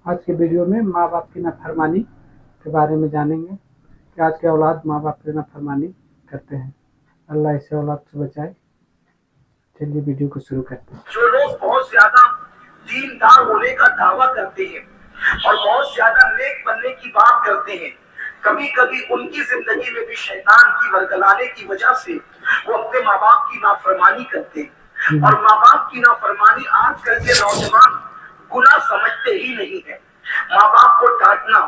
आज के वीडियो में माँ बाप की नाफरमानी के बारे में जानेंगे कि आज के औलाद माँ बाप की नाफरमानी करते हैं। अल्लाह इसे औलाद से बचाए। चलिए वीडियो को शुरू करते हैं। जो लोग बहुत ज्यादा दीनदार होने का दावा करते हैं और बहुत ज्यादा नेक बनने की बात करते हैं, कभी कभी उनकी जिंदगी में भी शैतान की वरगलाने की वजह से वो अपने माँ बाप की नाफरमानी करते हैं। और माँ बाप की नाफरमानी आजकल के नौजवान गुनाह समझते ही नहीं है। माँ बाप को डांटना,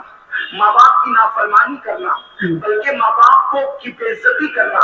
माँ बाप की नाफरमानी करना, बल्कि माँ बाप को की बेइज्जती करना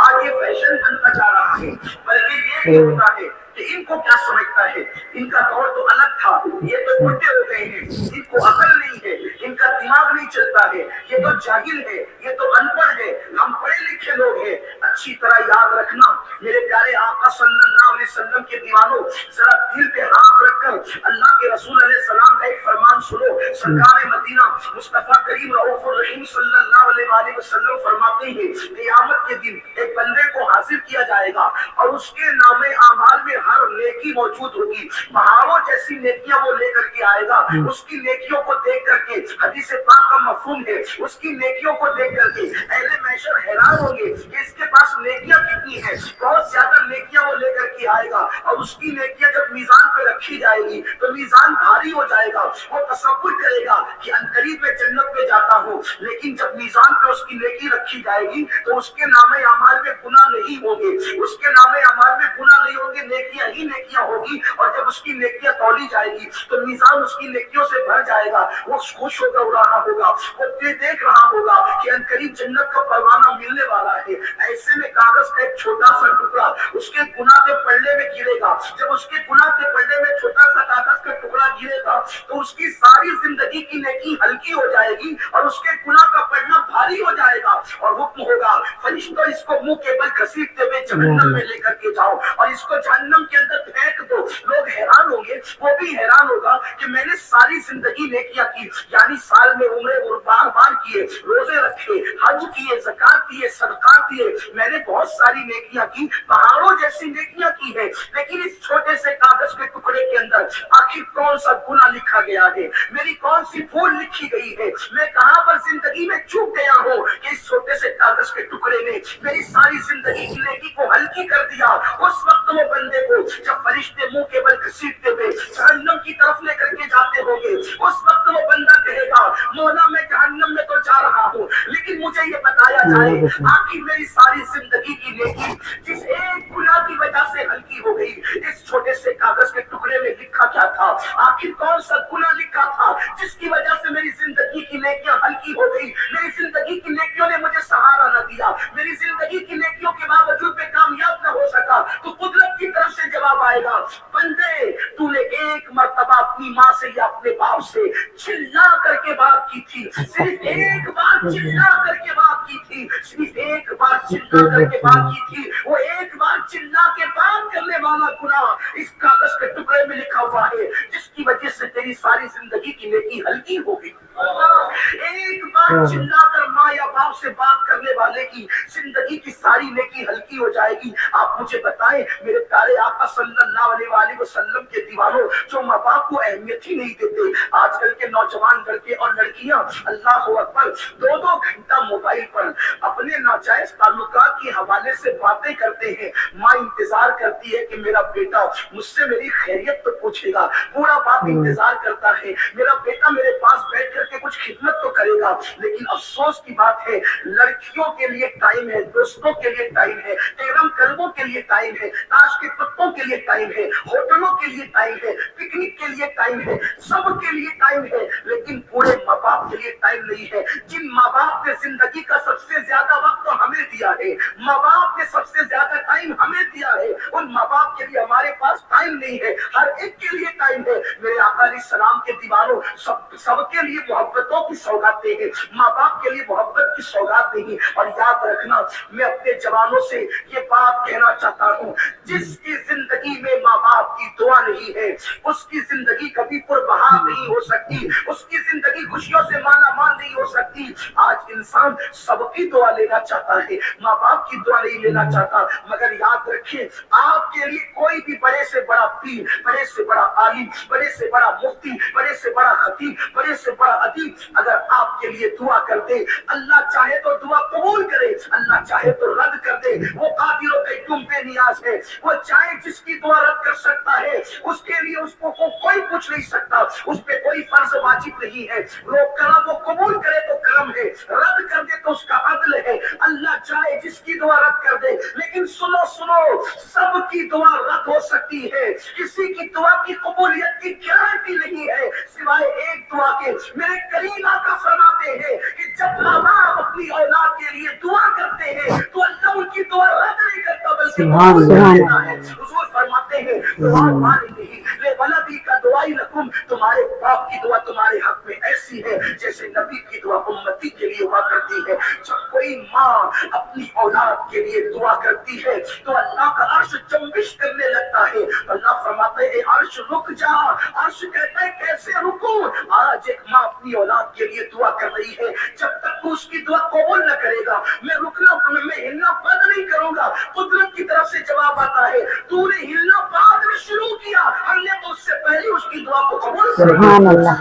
आज ये फैशन बनता जा रहा है। बल्कि ये भी होता है कि इनको क्या समझता है, इनका दौर तो अलग था, ये तो बुढ़े हो गए हैं, इनको अकल नहीं है, इनका दिमाग नहीं चलता है, ये तो जाहिल है, ये तो अनपढ़ है, हम पढ़े लिखे लोग हैं। अच्छी तरह याद रखना मेरे प्यारे आका सल्लल्लाहु अलैहि वसल्लम के दीवानों, जरा दिल पे हाथ रखकर अल्लाह के रसूल अलैहि सलाम का एक फरमान सुनो। सरकार मदीना मुस्तफा करीम रऊफुर रहीम सल्लल्लाहु अलैहि वसल्लम फरमाते हैं, क़यामत के दिन एक बंदे को हाजिर किया जाएगा और उसके नामे आमाल में हर नेकी मौजूद होगी। पहाड़ों जैसी नेकियां वो लेकर के आएगा। उसकी नेकियों को देख करके, हदीस पाक का मफहूम है, उसकी नेकियों को देख करके अहले महशर हैरान होंगे कि इसके पास नेकियां कितनी है। बहुत ज्यादा नेकियां वो लेकर के आएगा और उसकी नेकियां जब मीजान पे रखी जाएगी तो मीजान भारी हो जाएगा। वो तसव्वुर करेगा कि अनकरीब में जन्नत में जाता हूँ, लेकिन जब मीजान पे उसकी नेकी रखी जाएगी तो उसके नामे अमाल में गुनाह नहीं होंगे, उसके नामे अमाल में गुनाह नहीं होंगे, नेकियां ही नेकियां होगी। और जब उसकी नेकियां तौली जाएगी तो मीजान उसकी नेकियों से भर जाएगा। वो खुश होकर रहा होगा, वो देख रहा होगा कि अनकरीब जन्नत का परवाना मिलने वाला है। ऐसे में कागज का एक छोटा सा टुकड़ा उसके गुनाह के पल्ले में गिरेगा। जब उसके गुनाह के पल्ले में छोटा सा कागज का टुकड़ा गिरेगा तो उसकी सारी जिंदगी की नेकी हल्की हो जाएगी और उसके गुनाह का पलड़ा भारी हो जाएगा। और हुक्म होगा, फरिश्तों इसको मुंह के बल घसीटते हुए जहन्नम में लेकर के जाओ और इसको जहन्नम के अंदर फेंक दो। लोग हैरान होंगे, वो भी हैरान होगा कि मैंने सारी जिंदगी नेकियां की, यानी साल में उम्रे बार बार किए, रोजे रखे, हज किए, ज़कात दिए, सदकात दिए, मैंने बहुत सारी नेकियां की, पहाड़ों जैसी नेकियां की है। लेकिन इस छोटे से कागज के टुकड़े के अंदर आखिर कौन सा गुनाह लिखा गया है, मेरी कौन सी भूल लिखी गई है, मैं कहां पर जिंदगी में चूक गया हूं कि इस छोटे से कागज के टुकड़े ने मेरी सारी जिंदगी की नेकी को हल्की कर दिया। उस वक्त वो बंदे को जब फरिश्ते मुंह के बल घसीटते हुए जहन्नम की तरफ लेकर के जाते होंगे, उस वक्त वो बंदा कहेगा, मौला मैं जहन्नम में तो जा रहा हूँ, लेकिन मुझे ये बताया जाए आखिर मेरी सारी जिंदगी की नेकी जिस एक गुनाह की वजह से हल्की हो गई, इस छोटे से कागज के टुकड़े में लिखा क्या था, आखिर कौन सा गुनाह लिखा था जिसकी वजह से मेरी जिंदगी की नेकियां हल्की हो गई, मेरी जिंदगी की नेकियों ने मुझे सहारा न दिया, मेरी जिंदगी की नेकियों के बावजूद मैं कामयाब न हो सका। तो कुदरत की तरफ से जवाब आएगा, बंदे तूने एक मर्तबा अपनी माँ से या अपने बाप से चिल्ला करके बात की थी, सिर्फ एक बार चिल्ला करके बात की थी, सिर्फ एक बार चिल्ला करके बात की थी। वो एक बार चिल्ला के बात करने वाला गुनाह इस कागज के टुकड़े में लिखा हुआ है, जिसकी वजह से तेरी सारी जिंदगी की नेकी हल्की हो गई। एक बार चिल्लाकर माँ या बाप से बात करने वाले की जिंदगी की सारी नेकी हल्की हो जाएगी। आप मुझे बताएं मेरे प्यारे आका सल्लल्लाहु अलैहि वसल्लम के दीवानों, जो माँ बाप को अहमियत ही नहीं देते। आजकल के नौजवान लड़के और लड़कियां अल्लाह अकबर 2-2 घंटा मोबाइल पर अपने नाजायज ताल्लुकात के हवाले से बातें करते हैं। माँ इंतजार करती है कि मेरा बेटा मुझसे मेरी खैरियत तो पूछेगा, पूरा बाप इंतजार करता है मेरा बेटा मेरे पास बैठ करके कुछ खिदमत तो करेगा। लेकिन अफसोस की बात है, लड़कियों के लिए टाइम है, दोस्तों के लिए टाइम है, तेरम कलबों के लिए टाइम है, ताश के पत्तों के लिए टाइम है, होटलों के लिए टाइम है, पिकनिक के लिए टाइम है, सबके लिए टाइम है, लेकिन पूरे माँ बाप के लिए टाइम नहीं है। जिन माँ बाप ने जिंदगी का सबसे ज्यादा वक्त तो हमें दिया है, माँ बाप ने सबसे ज्यादा टाइम हमें दिया है, उन माँ बाप के लिए हमारे पास टाइम नहीं है। हर एक के लिए टाइम है। मेरे आका अलैहिस्सलाम के दीवानों, सबके लिए मोहब्बतों की सौगातें हैं, माँ बाप के लिए मोहब्बत की सौगात नहीं। और याद रखना, मैं अपने जवानों से ये बात कहना चाहता हूँ, जिसकी जिंदगी में माँ बाप की दुआ नहीं है उसकी जिंदगी कभी पुरबहार नहीं हो सकती, उसकी जिंदगी खुशियों से माला माल नहीं हो सकती। आज इंसान सबकी दुआ लेना चाहता है, माँ बाप की दुआ नहीं लेना चाहता। मगर याद रखिए, आपके लिए कोई भी बड़े से बड़ा पीर, बड़े से बड़ा आलिम, बड़े से बड़ा मुफ्ती, बड़े से बड़ा खतीब, बड़े से बड़ा अदीब अगर आपके लिए दुआ कर दे, अल्लाह चाहे तो दुआ कबूल करे, अल्लाह चाहे तो रद्द कर दे। वो कादिरों के तुम पे नियाज है, वो चाहे जिसकी दुआ रद्द कर सकता है, उसके लिए उसको कोई पूछ नहीं सकता, उस पे कोई फर्ज वाजिब नहीं है। वो करम वो कबूल करे तो करम है, रद्द कर दे तो उसका अदल है। अल्लाह चाहे जिसकी दुआ रद्द कर दे, लेकिन सुनो सुनो, सबकी दुआ रद्द हो सकती है, किसी की दुआ की कबूलियत की गारंटी नहीं है सिवाय एक दुआ के। मेरे करीम आका फरमाते हैं कि जब माँ बाप अपनी औलाद के लिए दुआ करते हैं तो अल्लाह उनकी दुआ रद्द नहीं करता बल्कि कबूल कर लेता है। हुजूर फरमाते हैं दुआ मानी नहीं ले वलदी का दुआई लकुम, तुम्हारे बाप की दुआ तुम्हारे हक में ऐसी है जैसे नबी की दुआ उम्मती के लिए हुआ करती है। जब कोई माँ अपनी औलाद के लिए दुआ करती है तो अल्लाह का अर्श जंबिश करने लगता है। अल्लाह फरमाते हैं अर्श रुक जा, अर्श कहता है कैसे रुकूं? आज एक माँ अपनी औलाद के लिए दुआ कर रही है, जब तक तू उसकी दुआ कबूल न करेगा मैं रुकना, मैं हिलना बंद नहीं करूंगा। कुदरत की तरफ से जवाब आता है तूने हिलना बाद में शुरू किया, हमने तो उससे पहले उसकी दुआ को कबूल किया।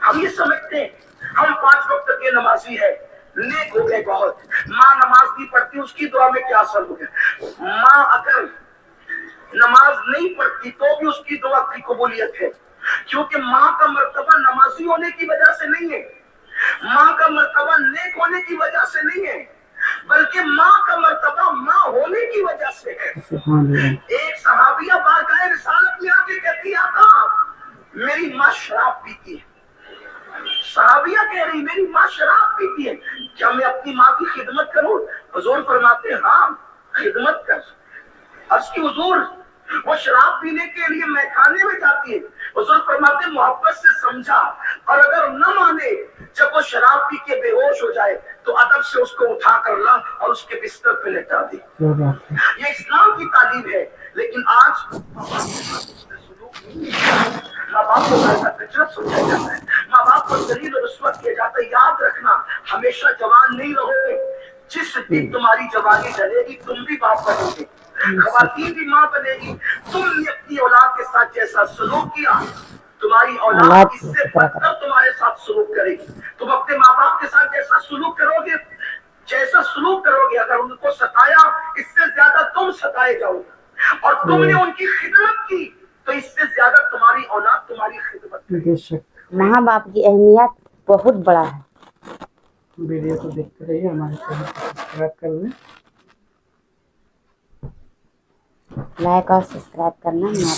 हम ये समझते हैं हम 5 वक्त के नमाजी है, नेक हो गए बहुत। माँ नमाज नहीं पढ़ती, उसकी दुआ में क्या असर हो गया? माँ अगर नमाज नहीं पढ़ती तो भी उसकी दुआ की कबूलियत है, क्योंकि माँ का मर्तबा नमाजी होने की वजह से नहीं है, माँ का मर्तबा नेक होने की वजह से नहीं है, बल्कि माँ का मर्तबा माँ होने की वजह से है। एक सहाबिया बारगाह रिसालत में आके कहती आका मेरी माँ शराब पीती है। सहाबिया कह रही मेरी माँ शराब पीती है, क्या मैं अपनी माँ की खिदमत करूं? हुजूर फरमाते हाँ खिदमत कर। अर्ज़ की हुजूर वो शराब पीने के लिए मैखाने में जाती है। हुजूर फरमाते मोहब्बत से समझा, और अगर न माने, जब वो शराब पी के बेहोश हो जाए तो अदब से उसको उठा कर ला और उसके बिस्तर पे लेटा दी। ये इस्लाम की तालीम है। लेकिन आज माँ बाप को घर का कचरा सोचा जाता है, माँ बाप को जलील और रुस्वा किया जाता है। याद रखना हमेशा जवान नहीं रहोगे, जिस दिन तुम्हारी जवानी ढलेगी तुम भी बाप बनोगे, खवातीन भी माँ बनेगी। तुमने अपनी औलाद के साथ जैसा सलूक किया, तुम्हारी औलाद इससे बढ़कर तुम्हारे साथ सलूक करेगी। तुम अपने माँ बाप के साथ जैसा सलूक करोगे, जैसा सलूक करोगे, अगर उनको सताया इससे ज्यादा तुम सताए जाओगे, और तुमने उनकी खिदमत की तो इससे ज्यादा तुम्हारी औलाद तुम्हारी खिदमत करेगी। माँ बाप की अहमियत बहुत बड़ा है। वीडियो को देखते रहिए, हमारे चैनल को सब्सक्राइब कर लें, लाइक और सब्सक्राइब करना ना